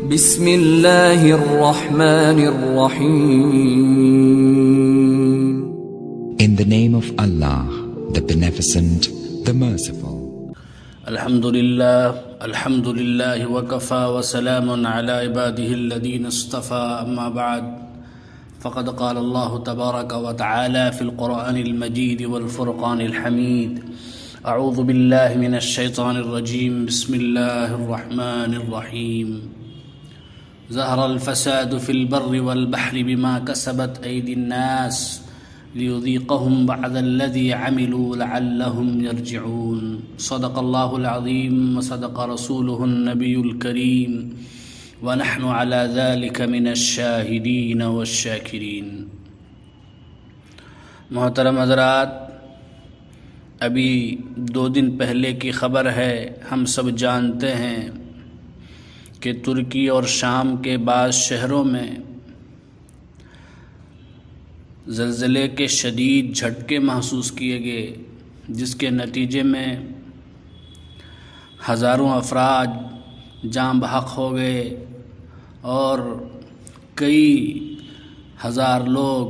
بسم اللہ الرحمن الرحیم. In the name of Allah, the Beneficent, the Merciful. الحمد للہ وکفا وسلام علی عباده الذین اصطفى اما بعد فقد قال اللہ تبارک وتعالی فی القرآن المجید والفرقان الحمید. اعوذ باللہ من الشیطان الرجیم. بسم اللہ الرحمن الرحیم. ظہر الفساد فی البر والبحر بما کسبت ایدی الناس لیذیقہم بعد الذی عملوا لعلہم یرجعون. صدق اللہ العظیم وصدق رسولہ النبی الکریم ونحن علی ذلک من الشاہدین والشاکرین. محترم حضرات، ابھی 2 دن پہلے کی خبر ہے. ہم سب جانتے ہیں کہ ترکی اور شام کے بعض شہروں میں زلزلے کے شدید جھٹکے محسوس کیے گئے، جس کے نتیجے میں ہزاروں افراد جاں بحق ہو گئے اور کئی ہزار لوگ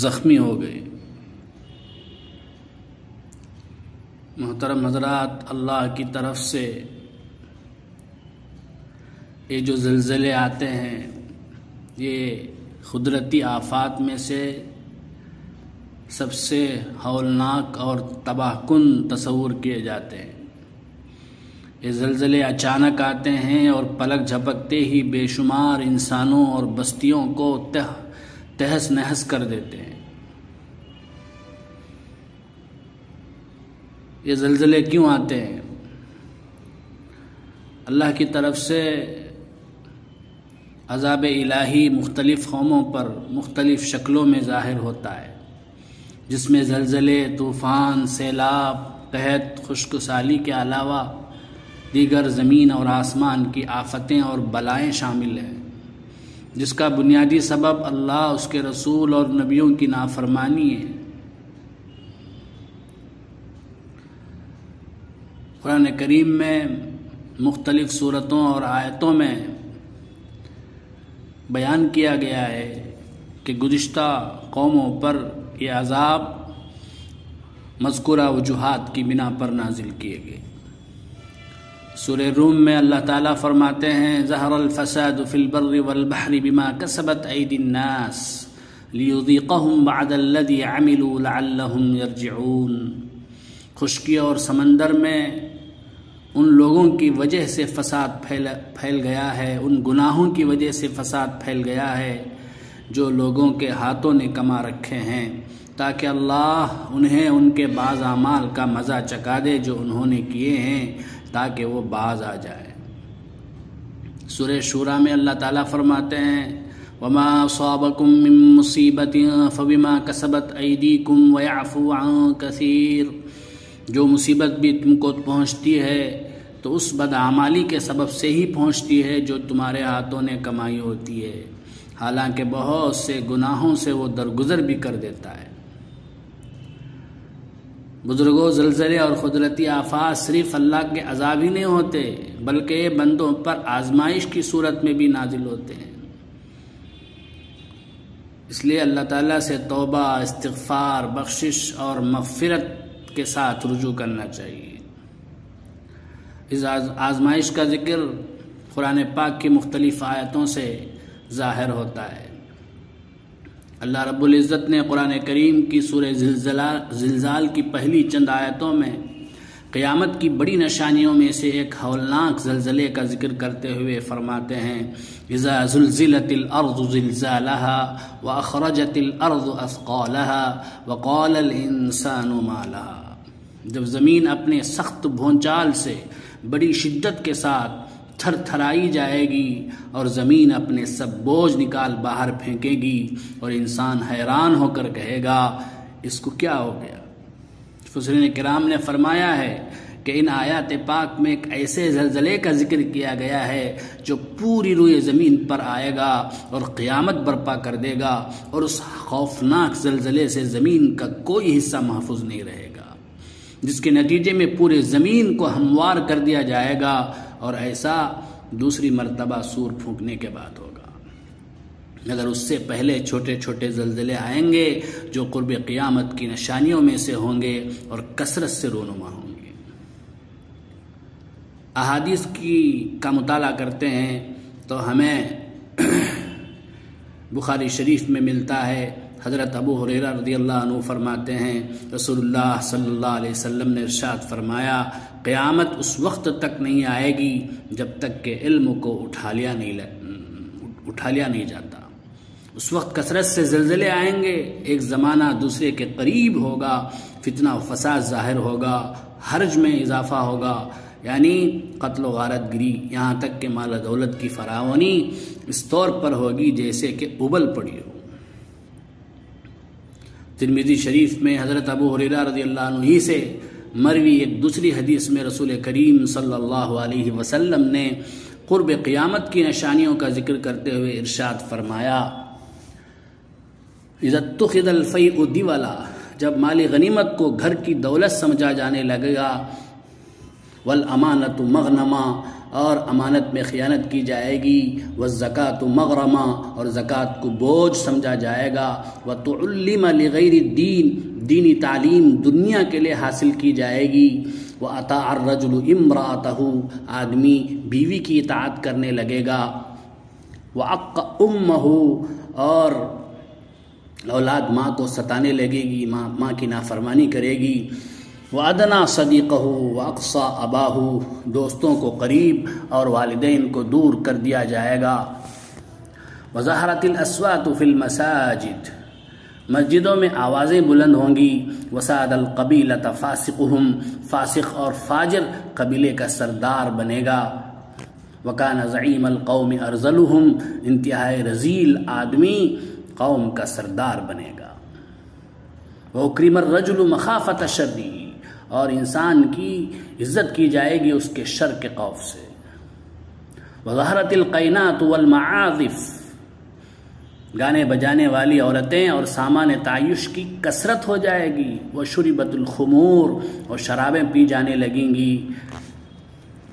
زخمی ہو گئے. محترم حضرات، اللہ کی طرف سے یہ جو زلزلے آتے ہیں، یہ قدرتی آفات میں سے سب سے ہولناک اور تباہ کن تصور کیے جاتے ہیں. یہ زلزلے اچانک آتے ہیں اور پلک جھپکتے ہی بے شمار انسانوں اور بستیوں کو تہس نہس کر دیتے ہیں. یہ زلزلے کیوں آتے ہیں؟ اللہ کی طرف سے عذاب الہی مختلف قوموں پر مختلف شکلوں میں ظاہر ہوتا ہے، جس میں زلزلے، طوفان، سیلاب، قحط، خشک سالی کے علاوہ دیگر زمین اور آسمان کی آفتیں اور بلائیں شامل ہیں، جس کا بنیادی سبب اللہ، اس کے رسول اور نبیوں کی نافرمانی ہے. قرآن کریم میں مختلف صورتوں اور آیتوں میں بیان کیا گیا ہے کہ گزشتہ قوموں پر یہ عذاب مذکورہ وجوہات کی بنا پر نازل کیے گئے. سورہ روم میں اللہ تعالیٰ فرماتے ہیں: ظہر الفساد فی البر والبحر بما کسبت ایدی الناس لیذیقہم بعد الذی عملوا لعلہم یرجعون. خشکی اور سمندر میں ان لوگوں کی وجہ سے فساد پھیل گیا ہے، ان گناہوں کی وجہ سے فساد پھیل گیا ہے جو لوگوں کے ہاتھوں نے کما رکھے ہیں، تاکہ اللہ انہیں ان کے بعض اعمال کا مزہ چکھا دے جو انہوں نے کیے ہیں، تاکہ وہ باز آ جائے. سورہ شورى میں اللہ تعالیٰ فرماتے ہیں: وما اصابکم من مصیبت فبما کسبت ایدیکم ویعفو عن کثیر. جو مصیبت بھی تم کو پہنچتی ہے تو اس بدعمالی کے سبب سے ہی پہنچتی ہے جو تمہارے ہاتھوں نے کمائی ہوتی ہے، حالانکہ بہت سے گناہوں سے وہ درگزر بھی کر دیتا ہے. بزرگوں، زلزلے اور قدرتی آفات صرف اللہ کے عذاب ہی نہیں ہوتے، بلکہ یہ بندوں پر آزمائش کی صورت میں بھی نازل ہوتے ہیں. اس لیے اللہ تعالیٰ سے توبہ، استغفار، بخشش اور مغفرت کے ساتھ رجوع کرنا چاہیے. اس آزمائش کا ذکر قرآن پاک کی مختلف آیتوں سے ظاہر ہوتا ہے. اللہ رب العزت نے قرآن کریم کی سورہ زلزال کی پہلی چند آیتوں میں قیامت کی بڑی نشانیوں میں سے ایک ہولناک زلزلے کا ذکر کرتے ہوئے فرماتے ہیں: اذا زلزلت الارض زلزالها واخرجت الارض اثقالها وقال الانسان ما لها. جب زمین اپنے سخت بھونچال سے بڑی شدت کے ساتھ تھر تھرائی جائے گی اور زمین اپنے سب بوجھ نکال باہر پھینکے گی اور انسان حیران ہو کر کہے گا اس کو کیا ہو گیا. مفسرین کرام نے فرمایا ہے کہ ان آیات پاک میں ایک ایسے زلزلے کا ذکر کیا گیا ہے جو پوری روئے زمین پر آئے گا اور قیامت برپا کر دے گا، اور اس خوفناک زلزلے سے زمین کا کوئی حصہ محفوظ نہیں رہے گا، جس کے نتیجے میں پورے زمین کو ہموار کر دیا جائے گا اور ایسا دوسری مرتبہ سور پھونکنے کے بعد ہوگا۔ اگر اس سے پہلے چھوٹے چھوٹے زلزلے آئیں گے جو قرب قیامت کی نشانیوں میں سے ہوں گے اور کثرت سے رونما ہوں گے۔ احادیث کا مطالعہ کرتے ہیں تو ہمیں بخاری شریف میں ملتا ہے، حضرت ابو ہریرہ رضی اللہ عنہ فرماتے ہیں رسول اللہ صلی اللہ علیہ وسلم نے ارشاد فرمایا، قیامت اس وقت تک نہیں آئے گی جب تک کہ علم کو اٹھا لیا نہیں جاتا۔ اس وقت کثرت سے زلزلے آئیں گے، ایک زمانہ دوسرے کے قریب ہوگا، فتنہ و فساد ظاہر ہوگا، حرج میں اضافہ ہوگا، یعنی قتل و غارت گری، یہاں تک کہ مال و دولت کی فراوانی اس طور پر ہوگی جیسے کہ ابل پڑی ہو۔ ترمذی شریف میں حضرت ابو ہریرہ رضی اللہ عنہ ہی سے مروی ایک دوسری حدیث میں رسول کریم صلی اللہ علیہ وسلم نے قرب قیامت کی نشانیوں کا ذکر کرتے ہوئے ارشاد فرمایا، اذا اتخذ الفیء دیولا، جب مال غنیمت کو گھر کی دولت سمجھا جانے لگے گا، والامانۃ مغنما، اور امانت میں خیانت کی جائے گی، والزکاۃ مغرما، اور زکوٰۃ کو بوجھ سمجھا جائے گا، وتعلم لغیر الدین، دینی تعلیم دنیا کے لیے حاصل کی جائے گی، وَأَطَاعَ الرَّجُلُ امرأته، آدمی بیوی کی اطاعت کرنے لگے گا، وَعَقَّ أُمَّهُ، اور اولاد ماں کو ستانے لگے گی، ماں کی نافرمانی کرے گی، وَأَدْنَىٰ صَدِيقَهُ وَأَقْصَىٰ أَبَاهُ، دوستوں کو قریب اور والدین کو دور کر دیا جائے گا، وَظَهَرَتِ الْأَصْوَاتُ فِي الْمَسَاجِدِ، مسجدوں میں آوازیں بلند ہوں گی، وَسَادَ الْقَبِيلَةَ فَاسِقُهُمْ، فاسق اور فاجر قبیلے کا سردار بنے گا، وَكَانَ زَعِيمَ الْقَوْمِ أَرْذَلُهُمْ، انتہائی رذیل آدمی قوم کا سردار بنے گا، وَأُكْرِمَ الرَّجُلُ مَخَافَةَ شَرِّهِ، اور انسان کی عزت کی جائے گی اس کے شر کے خوف سے، وَظَهَرَتِ الْقَيْنَاتُ وَالْمَعَازِفُ، گانے بجانے والی عورتیں اور سامان تعیش کی کثرت ہو جائے گی، وَشُرِبَتُ الْخُمُورُ، اور شرابیں پی جانے لگیں گی،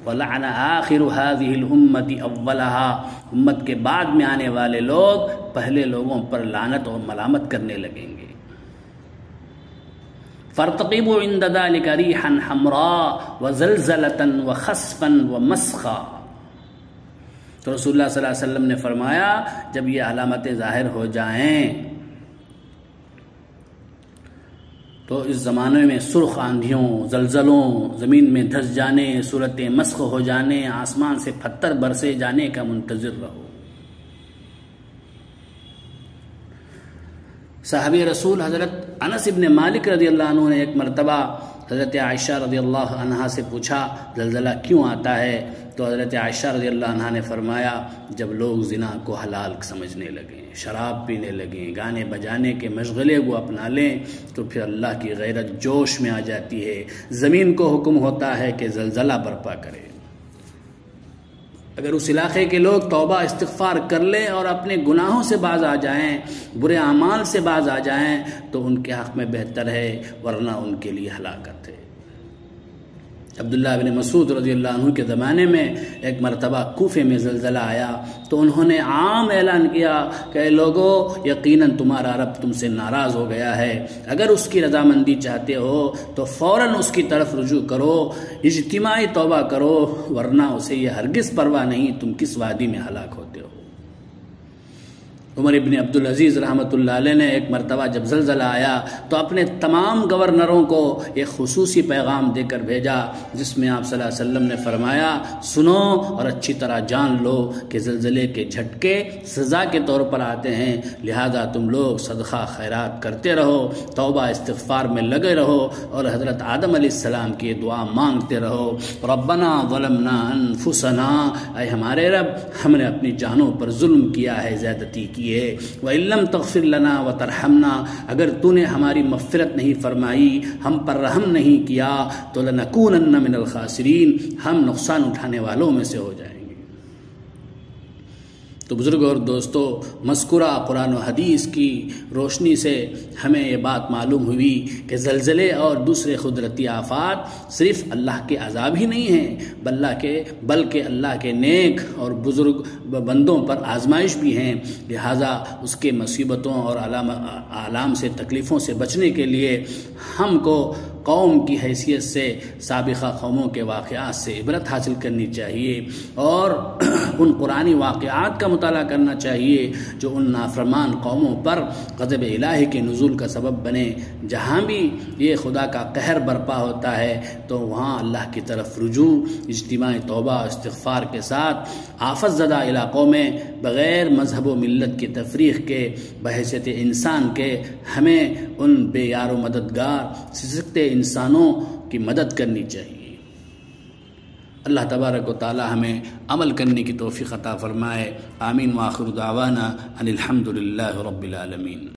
وَلَعَنَ آخِرُ هَذِهِ الْأُمَّةِ أَوَّلَهَا، امت کے بعد میں آنے والے لوگ پہلے لوگوں پر لعنت اور ملامت کرنے لگیں گے، فَارْتَقِبُوا عِنْدَ ذَلِكَ رِيحًا حَمْرَاءَ وَزَلْزَلَةً وَخَسْفًا وَمَسْخًا، تو رسول اللہ صلی اللہ علیہ وسلم نے فرمایا جب یہ علامتیں ظاہر ہو جائیں تو اس زمانے میں سرخ آندھیوں، زلزلوں، زمین میں دھس جانے، صورتیں مسخ ہو جانے، آسمان سے پتھر برسے جانے کا منتظر رہو۔ صحابی رسول حضرت انس ابن مالک رضی اللہ عنہ نے ایک مرتبہ حضرت عائشہ رضی اللہ عنہا سے پوچھا زلزلہ کیوں آتا ہے؟ تو حضرت عائشہ رضی اللہ عنہا نے فرمایا جب لوگ زنا کو حلال سمجھنے لگیں، شراب پینے لگیں، گانے بجانے کے مشغلے کو اپنا لیں تو پھر اللہ کی غیرت جوش میں آ جاتی ہے، زمین کو حکم ہوتا ہے کہ زلزلہ برپا کرے۔ اگر اس علاقے کے لوگ توبہ استغفار کر لیں اور اپنے گناہوں سے باز آ جائیں، برے اعمال سے باز آ جائیں تو ان کے حق میں بہتر ہے، ورنہ ان کے لیے ہلاکت ہے۔ عبداللہ بن مسعود رضی اللہ عنہ کے زمانے میں ایک مرتبہ کوفے میں زلزلہ آیا تو انہوں نے عام اعلان کیا کہ اے لوگو یقیناً تمہارا رب تم سے ناراض ہو گیا ہے، اگر اس کی رضامندی چاہتے ہو تو فوراً اس کی طرف رجوع کرو، اجتماعی توبہ کرو، ورنہ اسے یہ ہرگز پرواہ نہیں تم کس وادی میں ہلاک ہوتے ہو۔ عمر ابن عبدالعزیز رحمۃ اللہ علیہ نے ایک مرتبہ جب زلزلہ آیا تو اپنے تمام گورنروں کو ایک خصوصی پیغام دے کر بھیجا جس میں آپ صلی اللہ علیہ وسلم نے فرمایا سنو اور اچھی طرح جان لو کہ زلزلے کے جھٹکے سزا کے طور پر آتے ہیں، لہذا تم لوگ صدقہ خیرات کرتے رہو، توبہ استغفار میں لگے رہو اور حضرت آدم علیہ السلام کی دعا مانگتے رہو، ربنا ظلمنا انفسنا، اے ہمارے رب ہم نے اپنی جانوں پر ظلم کیا ہے، زیادتی کی ہے، وَإِن لَّمْ تَغْفِرْ لَنَا وَتَرْحَمْنَا، اگر تو نے ہماری مغفرت نہیں فرمائی، ہم پر رحم نہیں کیا تو لَنَكُونَنَّ مِنَ الْخَاسِرِينَ، ہم نقصان اٹھانے والوں میں سے ہو جائیں گے۔ تو بزرگوں اور دوستو، مذکورہ قرآن و حدیث کی روشنی سے ہمیں یہ بات معلوم ہوئی کہ زلزلے اور دوسرے قدرتی آفات صرف اللہ کے عذاب ہی نہیں ہیں، بلکہ اللہ کے نیک اور بزرگ بندوں پر آزمائش بھی ہیں۔ لہٰذا اس کے مصیبتوں اور آلام سے، تکلیفوں سے بچنے کے لیے ہم کو قوم کی حیثیت سے سابقہ قوموں کے واقعات سے عبرت حاصل کرنی چاہیے اور ان قرآنی واقعات کا مطالعہ کرنا چاہیے جو ان نافرمان قوموں پر غضب الہی کے نزول کا سبب بنے۔ جہاں بھی یہ خدا کا قہر برپا ہوتا ہے تو وہاں اللہ کی طرف رجوع، اجتماعی توبہ و استغفار کے ساتھ آفت زدہ علاقوں میں بغیر مذہب و ملت کی تفریق کے، بحیثیت انسان کے، ہمیں ان بے یار و مددگار سسکتے انسانوں کی مدد کرنی چاہیے۔ اللہ تبارک و تعالی ہمیں عمل کرنے کی توفیق عطا فرمائے۔ آمین۔ وآخر دعوانا ان الحمد للہ رب العالمین۔